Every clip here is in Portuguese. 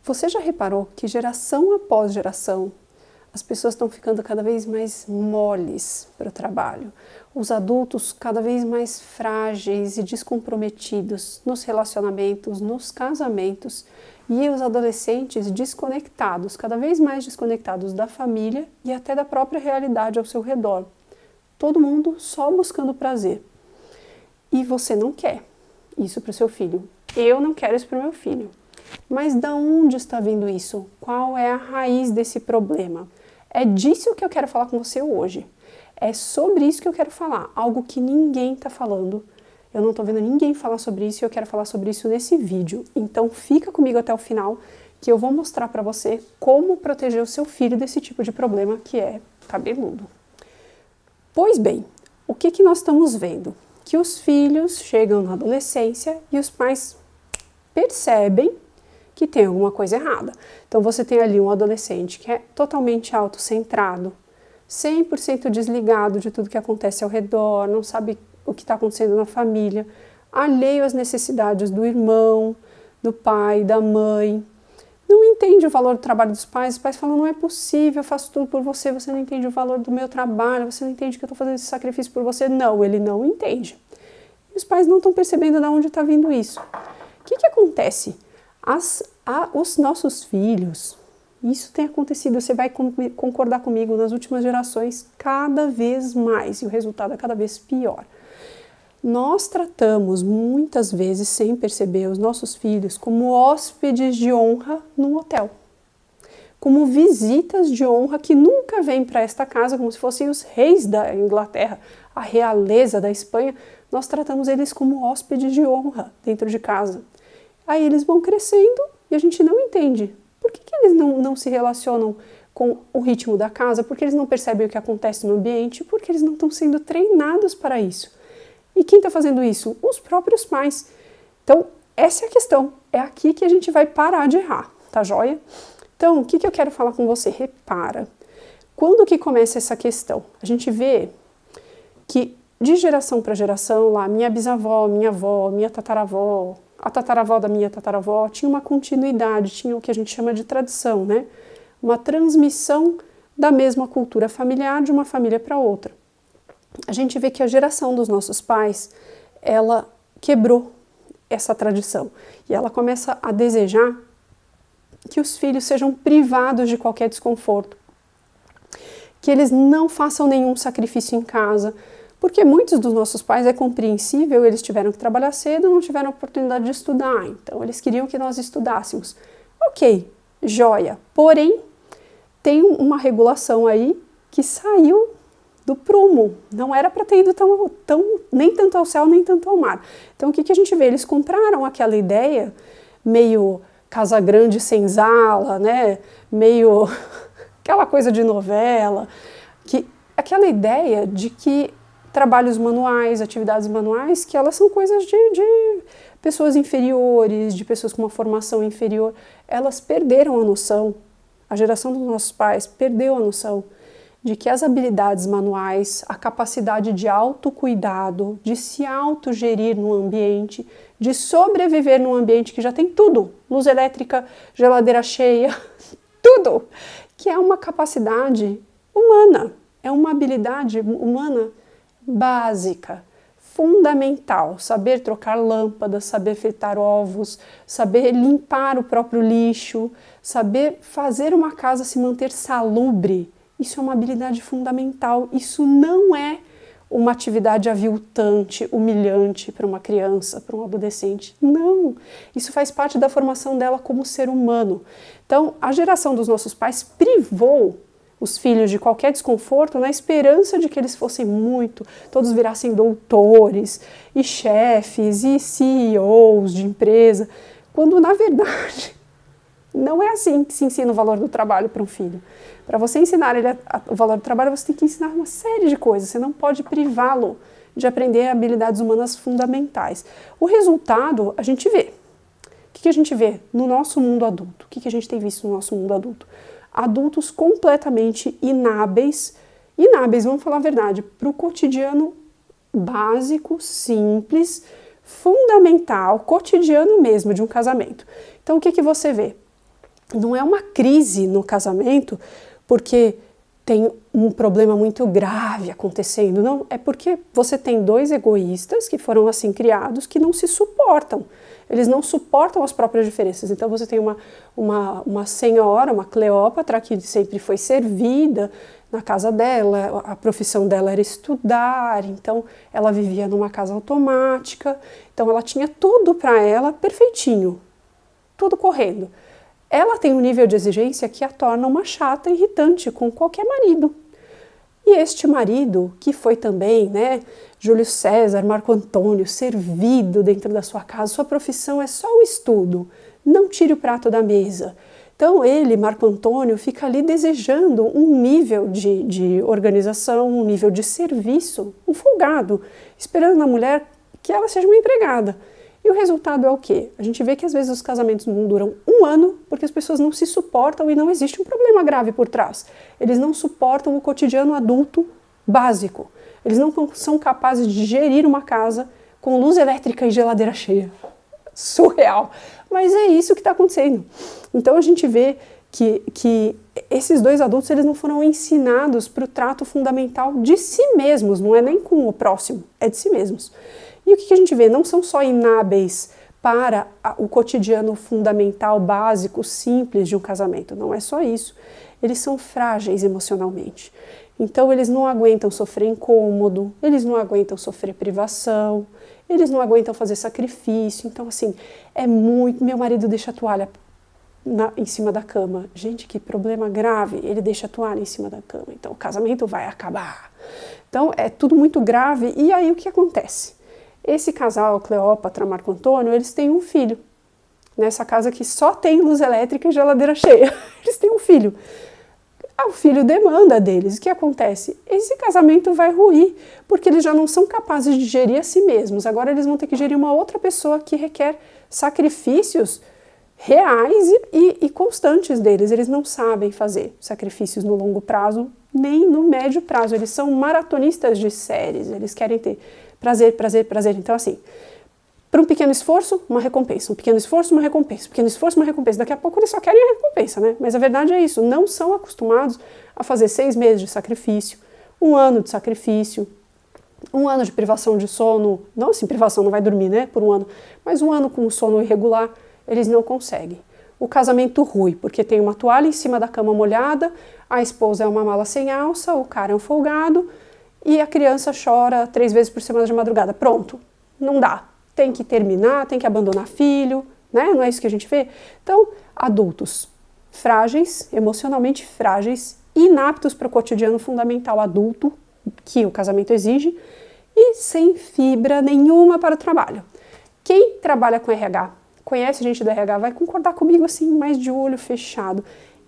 Você já reparou que geração após geração as pessoas estão ficando cada vez mais moles para o trabalho? Os adultos cada vez mais frágeis e descomprometidos nos relacionamentos, nos casamentos, e os adolescentes desconectados, cada vez mais desconectados da família e até da própria realidade ao seu redor. Todo mundo só buscando prazer. E você não quer isso para o seu filho. Eu não quero isso para o meu filho. Mas da onde está vindo isso? Qual é a raiz desse problema? É disso que eu quero falar com você hoje. É sobre isso que eu quero falar. Algo que ninguém está falando. Eu não estou vendo ninguém falar sobre isso e eu quero falar sobre isso nesse vídeo. Então fica comigo até o final que eu vou mostrar para você como proteger o seu filho desse tipo de problema que é cabeludo. Pois bem, o que nós estamos vendo? Que os filhos chegam na adolescência e os pais percebem que tem alguma coisa errada. Então você tem ali um adolescente que é totalmente autocentrado, 100% desligado de tudo que acontece ao redor, não sabe o que está acontecendo na família, alheio às necessidades do irmão, do pai, da mãe, não entende o valor do trabalho dos pais. Os pais falam, não é possível, eu faço tudo por você, você não entende o valor do meu trabalho, você não entende que eu estou fazendo esse sacrifício por você. Não, ele não entende. E os pais não estão percebendo de onde está vindo isso. O que acontece? Os nossos filhos, isso tem acontecido, você vai concordar comigo, nas últimas gerações, cada vez mais, e o resultado é cada vez pior. Nós tratamos, muitas vezes, sem perceber, os nossos filhos como hóspedes de honra num hotel. Como visitas de honra que nunca vêm para esta casa, como se fossem os reis da Inglaterra, a realeza da Espanha. Nós tratamos eles como hóspedes de honra dentro de casa. Aí eles vão crescendo e a gente não entende. Por que eles não se relacionam com o ritmo da casa? Porque eles não percebem o que acontece no ambiente? Porque eles não estão sendo treinados para isso. E quem está fazendo isso? Os próprios pais. Então, essa é a questão. É aqui que a gente vai parar de errar, tá joia? Então, o que eu quero falar com você? Repara. Quando que começa essa questão? A gente vê que de geração para geração, lá, minha bisavó, minha avó, minha tataravó, a tataravó da minha tataravó, tinha uma continuidade, tinha o que a gente chama de tradição, né? Uma transmissão da mesma cultura familiar de uma família para outra. A gente vê que a geração dos nossos pais, ela quebrou essa tradição e ela começa a desejar que os filhos sejam privados de qualquer desconforto, que eles não façam nenhum sacrifício em casa, porque muitos dos nossos pais, é compreensível, eles tiveram que trabalhar cedo, não tiveram oportunidade de estudar, então eles queriam que nós estudássemos. Ok, joia, porém tem uma regulação aí que saiu do prumo, não era para ter ido nem tanto ao céu, nem tanto ao mar. Então o que a gente vê? Eles compraram aquela ideia meio Casa Grande Senzala, né? Meio aquela coisa de novela, aquela ideia de que trabalhos manuais, atividades manuais, que elas são coisas de pessoas inferiores, de pessoas com uma formação inferior. Elas perderam a noção, a geração dos nossos pais perdeu a noção de que as habilidades manuais, a capacidade de autocuidado, de se autogerir no ambiente, de sobreviver num ambiente que já tem tudo, luz elétrica, geladeira cheia, tudo, que é uma capacidade humana, é uma habilidade humana básica, fundamental, saber trocar lâmpadas, saber fritar ovos, saber limpar o próprio lixo, saber fazer uma casa se manter salubre. Isso é uma habilidade fundamental, isso não é uma atividade aviltante, humilhante para uma criança, para um adolescente. Não, isso faz parte da formação dela como ser humano. Então, a geração dos nossos pais privou os filhos de qualquer desconforto na esperança de que eles fossem todos virassem doutores e chefes e CEOs de empresa, quando na verdade não é assim que se ensina o valor do trabalho para um filho. Para você ensinar ele o valor do trabalho, você tem que ensinar uma série de coisas, você não pode privá-lo de aprender habilidades humanas fundamentais. O resultado a gente vê. O que a gente vê no nosso mundo adulto? O que a gente tem visto no nosso mundo adulto? Adultos completamente inábeis, vamos falar a verdade, para o cotidiano básico, simples, fundamental, cotidiano mesmo de um casamento. Então o que você vê? não é uma crise no casamento porque tem um problema muito grave acontecendo, não, é porque você tem dois egoístas que foram assim criados que não se suportam, eles não suportam as próprias diferenças. Então você tem uma senhora, uma Cleópatra, que sempre foi servida na casa dela, a profissão dela era estudar, então ela vivia numa casa automática, então ela tinha tudo para ela perfeitinho, tudo correndo. Ela tem um nível de exigência que a torna uma chata irritante com qualquer marido. E este marido, que foi também, né, Júlio César, Marco Antônio, servido dentro da sua casa, sua profissão é só o estudo, não tire o prato da mesa. Então ele, Marco Antônio, fica ali desejando um nível de organização, um nível de serviço, um folgado, esperando na mulher que ela seja uma empregada. E o resultado é o quê? A gente vê que às vezes os casamentos não duram um ano porque as pessoas não se suportam e não existe um problema grave por trás. Eles não suportam o cotidiano adulto básico. Eles não são capazes de gerir uma casa com luz elétrica e geladeira cheia. Surreal! Mas é isso que está acontecendo. Então a gente vê que esses dois adultos eles não foram ensinados para o trato fundamental de si mesmos, não é nem com o próximo, é de si mesmos. E o que a gente vê? Não são só inábeis para o cotidiano fundamental, básico, simples de um casamento. Não é só isso. Eles são frágeis emocionalmente. Então eles não aguentam sofrer incômodo, eles não aguentam sofrer privação, eles não aguentam fazer sacrifício. Então assim, é muito... Meu marido deixa a toalha em cima da cama. Gente, que problema grave. Ele deixa a toalha em cima da cama. Então o casamento vai acabar. Então é tudo muito grave. E aí o que acontece? Esse casal, Cleópatra, Marco Antônio, eles têm um filho. Nessa casa que só tem luz elétrica e geladeira cheia. Eles têm um filho. O filho demanda deles. O que acontece? Esse casamento vai ruir, porque eles já não são capazes de gerir a si mesmos. Agora eles vão ter que gerir uma outra pessoa que requer sacrifícios reais e constantes deles. Eles não sabem fazer sacrifícios no longo prazo, nem no médio prazo. Eles são maratonistas de séries. Eles querem ter prazer, prazer, prazer. Então, assim, para um pequeno esforço, uma recompensa. Um pequeno esforço, uma recompensa. Um pequeno esforço, uma recompensa. Daqui a pouco eles só querem a recompensa, né? Mas a verdade é isso. Não são acostumados a fazer 6 meses de sacrifício, 1 ano de sacrifício, 1 ano de privação de sono. Não assim, privação, não vai dormir, né? Por 1 ano. Mas 1 ano com sono irregular, eles não conseguem. O casamento rui, porque tem uma toalha em cima da cama molhada, a esposa é uma mala sem alça, o cara é um folgado, e a criança chora 3 vezes por semana de madrugada. Pronto, não dá. Tem que terminar, tem que abandonar filho, né? Não é isso que a gente vê? Então, adultos frágeis, emocionalmente frágeis, inaptos para o cotidiano fundamental adulto, que o casamento exige, e sem fibra nenhuma para o trabalho. Quem trabalha com RH, conhece gente do RH, vai concordar comigo assim, mais de olho fechado.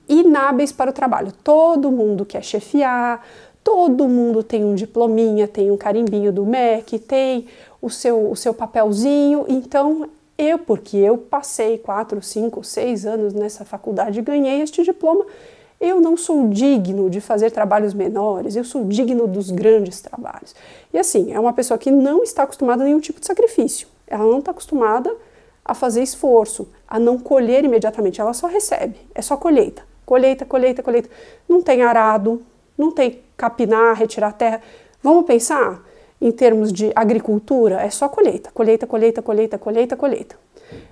Inábeis para o trabalho. Todo mundo quer chefiar, todo mundo tem um diplominha, tem um carimbinho do MEC, tem o seu papelzinho. Então, porque eu passei 4, 5, 6 anos nessa faculdade e ganhei este diploma, eu não sou digno de fazer trabalhos menores, eu sou digno dos grandes trabalhos. E assim, é uma pessoa que não está acostumada a nenhum tipo de sacrifício. Ela não está acostumada a fazer esforço, a não colher imediatamente, ela só recebe, é só colheita. Colheita, colheita, colheita. Não tem arado, não tem capinar, retirar terra. Vamos pensar em termos de agricultura, é só colheita, colheita, colheita, colheita, colheita, colheita.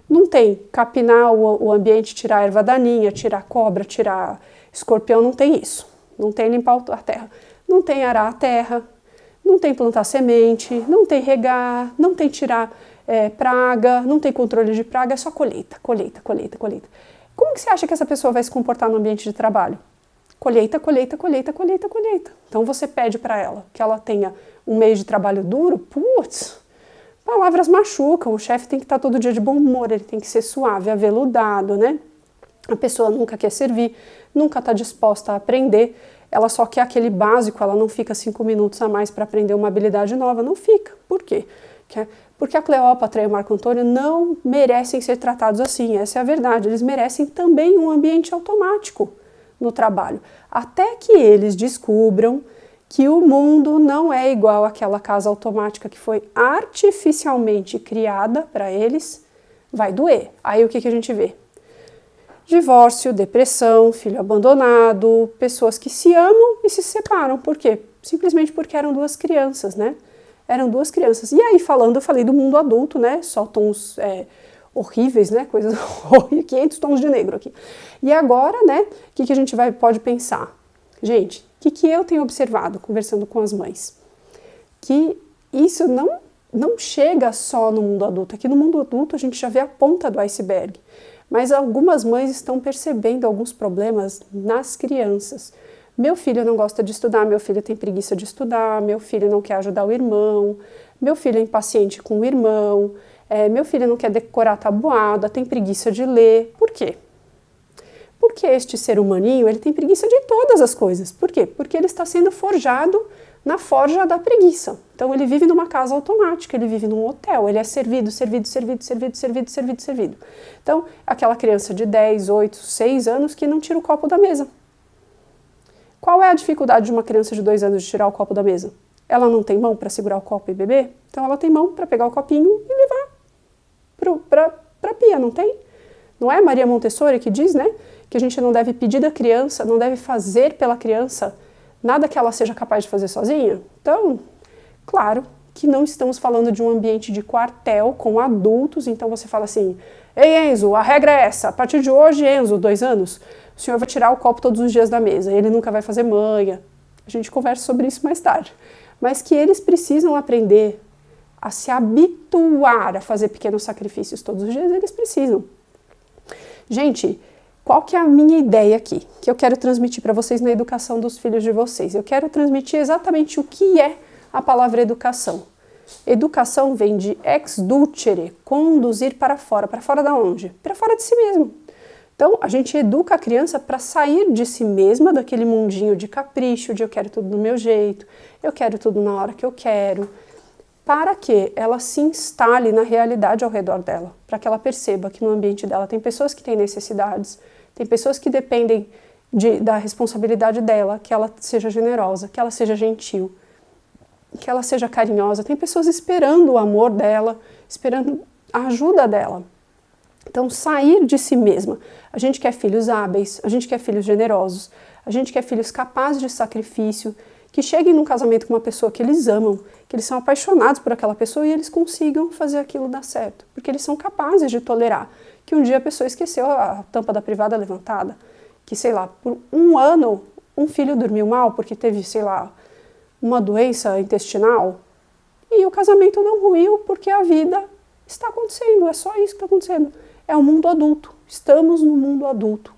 Não tem capinar o ambiente, tirar erva daninha, tirar cobra, tirar escorpião, não tem isso. Não tem limpar a terra. Não tem arar a terra, não tem plantar semente, não tem regar, não tem tirar praga, não tem controle de praga, é só colheita, colheita, colheita, colheita. Como que você acha que essa pessoa vai se comportar no ambiente de trabalho? Colheita, colheita, colheita, colheita, colheita. Então você pede para ela que ela tenha um mês de trabalho duro, putz, palavras machucam, o chefe tem que estar todo dia de bom humor, ele tem que ser suave, aveludado, né? A pessoa nunca quer servir, nunca está disposta a aprender, ela só quer aquele básico, ela não fica 5 minutos a mais para aprender uma habilidade nova, não fica. Por quê? Porque a Cleópatra e o Marco Antônio não merecem ser tratados assim, essa é a verdade, eles merecem também um ambiente automático no trabalho, até que eles descubram que o mundo não é igual àquela casa automática que foi artificialmente criada para eles, vai doer. Aí o que a gente vê? Divórcio, depressão, filho abandonado, pessoas que se amam e se separam. Por quê? Simplesmente porque eram duas crianças, né? Eram duas crianças. E aí, eu falei do mundo adulto, né? Só tons horríveis, né? Coisas horríveis, 500 tons de negro aqui. E agora, né? O que a gente pode pensar? Gente, o que eu tenho observado conversando com as mães? Que isso não chega só no mundo adulto. Aqui no mundo adulto a gente já vê a ponta do iceberg. Mas algumas mães estão percebendo alguns problemas nas crianças. Meu filho não gosta de estudar, meu filho tem preguiça de estudar, meu filho não quer ajudar o irmão, meu filho é impaciente com o irmão, meu filho não quer decorar a tabuada, tem preguiça de ler. Por quê? Porque este ser humaninho, ele tem preguiça de todas as coisas. Por quê? Porque ele está sendo forjado na forja da preguiça. Então ele vive numa casa automática, ele vive num hotel, ele é servido. Então, aquela criança de 10, 8, 6 anos que não tira o copo da mesa. Qual é a dificuldade de uma criança de 2 anos de tirar o copo da mesa? Ela não tem mão para segurar o copo e beber? Então ela tem mão para pegar o copinho e levar para a pia, não tem? Não é Maria Montessori que diz, né? Que a gente não deve pedir da criança, não deve fazer pela criança nada que ela seja capaz de fazer sozinha? Então, claro que não estamos falando de um ambiente de quartel com adultos, então você fala assim, ei Enzo, a regra é essa, a partir de hoje, Enzo, 2 anos, o senhor vai tirar o copo todos os dias da mesa, ele nunca vai fazer manha. A gente conversa sobre isso mais tarde. Mas que eles precisam aprender a se habituar a fazer pequenos sacrifícios todos os dias, eles precisam. Gente, qual que é a minha ideia aqui, que eu quero transmitir para vocês na educação dos filhos de vocês? Eu quero transmitir exatamente o que é a palavra educação. Educação vem de exducere, conduzir para fora da onde? Para fora de si mesmo. Então, a gente educa a criança para sair de si mesma, daquele mundinho de capricho, de eu quero tudo do meu jeito, eu quero tudo na hora que eu quero, para que ela se instale na realidade ao redor dela, para que ela perceba que no ambiente dela tem pessoas que têm necessidades, tem pessoas que dependem da responsabilidade dela, que ela seja generosa, que ela seja gentil, que ela seja carinhosa, tem pessoas esperando o amor dela, esperando a ajuda dela. Então, sair de si mesma. A gente quer filhos hábeis, a gente quer filhos generosos, a gente quer filhos capazes de sacrifício, que cheguem num casamento com uma pessoa que eles amam, que eles são apaixonados por aquela pessoa e eles consigam fazer aquilo dar certo, porque eles são capazes de tolerar que um dia a pessoa esqueceu a tampa da privada levantada, que, sei lá, por 1 ano um filho dormiu mal porque teve, sei lá, uma doença intestinal e o casamento não ruiu porque a vida está acontecendo, é só isso que está acontecendo. É o mundo adulto, estamos no mundo adulto,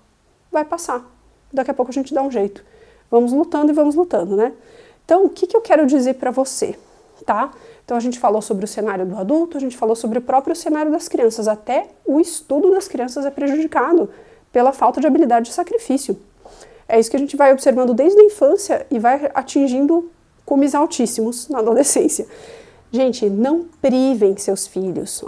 vai passar, daqui a pouco a gente dá um jeito. Vamos lutando, né? Então, o que eu quero dizer para você, tá? Então, a gente falou sobre o cenário do adulto, a gente falou sobre o próprio cenário das crianças. Até o estudo das crianças é prejudicado pela falta de habilidade de sacrifício. É isso que a gente vai observando desde a infância e vai atingindo cumes altíssimos na adolescência. Gente, não privem seus filhos,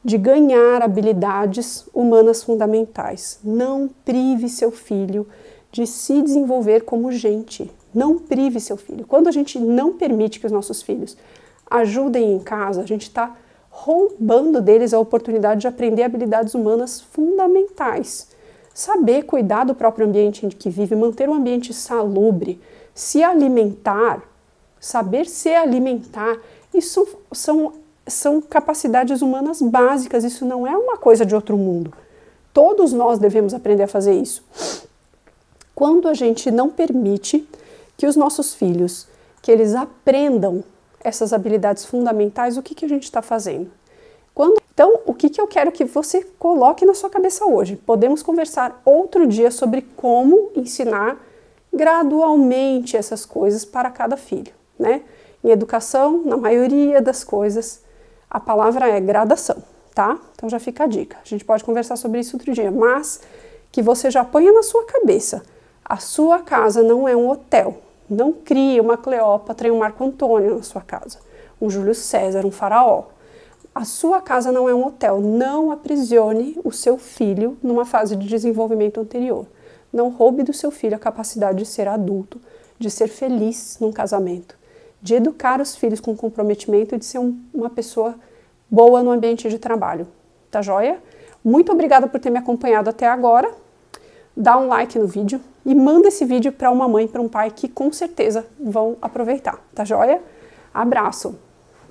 de ganhar habilidades humanas fundamentais. Não prive seu filho de se desenvolver como gente. Não prive seu filho. Quando a gente não permite que os nossos filhos ajudem em casa, a gente está roubando deles a oportunidade de aprender habilidades humanas fundamentais. Saber cuidar do próprio ambiente em que vive, manter um ambiente salubre, se alimentar, saber se alimentar, isso são capacidades humanas básicas, isso não é uma coisa de outro mundo. Todos nós devemos aprender a fazer isso. Quando a gente não permite que os nossos filhos, que eles aprendam essas habilidades fundamentais, o que a gente está fazendo? Então, o que eu quero que você coloque na sua cabeça hoje? Podemos conversar outro dia sobre como ensinar gradualmente essas coisas para cada filho, né? Em educação, na maioria das coisas, a palavra é gradação, tá? Então já fica a dica. A gente pode conversar sobre isso outro dia, mas que você já ponha na sua cabeça. A sua casa não é um hotel. Não crie uma Cleópatra e um Marco Antônio na sua casa. Um Júlio César, um faraó. A sua casa não é um hotel. Não aprisione o seu filho numa fase de desenvolvimento anterior. Não roube do seu filho a capacidade de ser adulto, de ser feliz num casamento, de educar os filhos com comprometimento e de ser uma pessoa boa no ambiente de trabalho. Tá joia? Muito obrigada por ter me acompanhado até agora. dá um like no vídeo e manda esse vídeo para uma mãe, para um pai que com certeza vão aproveitar, tá joia? Abraço!